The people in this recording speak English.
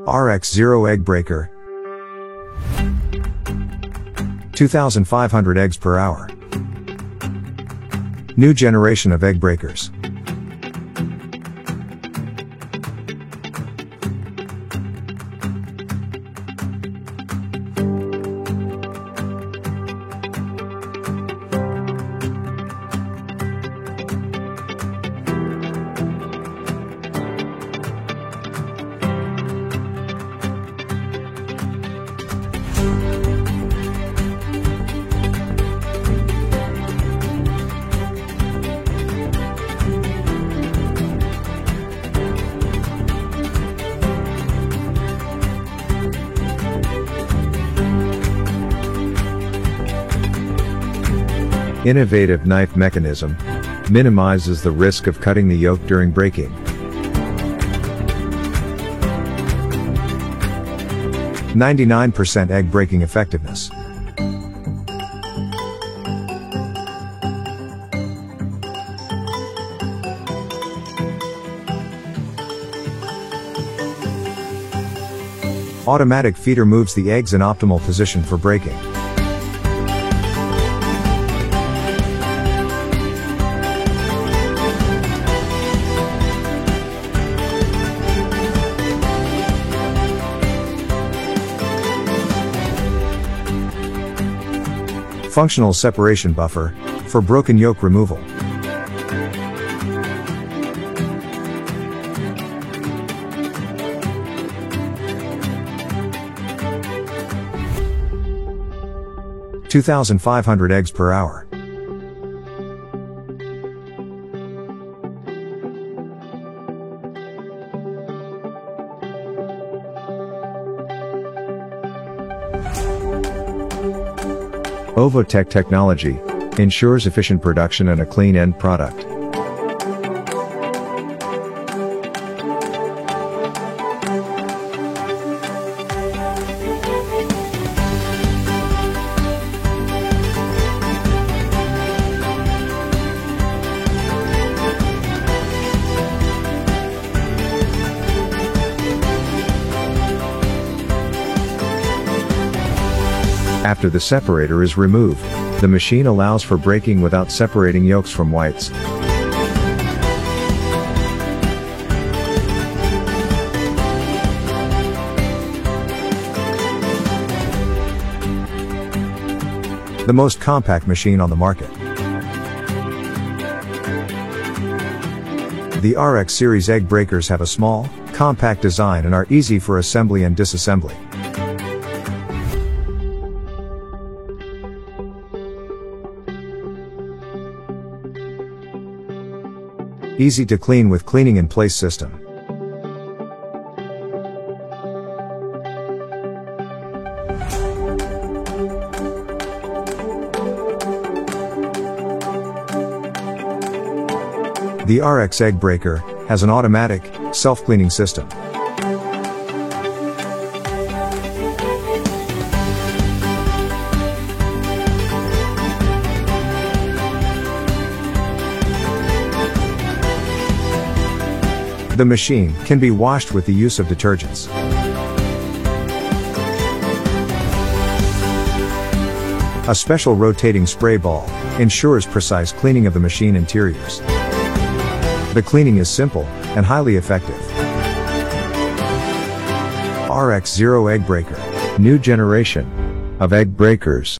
RX-0 egg breaker. 2,500 eggs per hour. New generation of egg breakers. Innovative knife mechanism minimizes the risk of cutting the yolk during breaking. %99 egg breaking effectiveness. Automatic feeder moves the eggs in optimal position for breaking. Functional separation buffer for broken yolk removal. (2,500 eggs per hour). Ovotech technology ensures efficient production and a clean end product. After the separator is removed, the machine allows for breaking without separating yolks from whites. The most compact machine on the market. The RX series egg breakers have a small, compact design and are easy for assembly and disassembly. Easy to clean with cleaning in place system. The RX egg breaker has an automatic, self-cleaning system. The machine can be washed with the use of detergents. A special rotating spray ball ensures precise cleaning of the machine interiors. The cleaning is simple and highly effective. RX-0 egg breaker, new generation of egg breakers.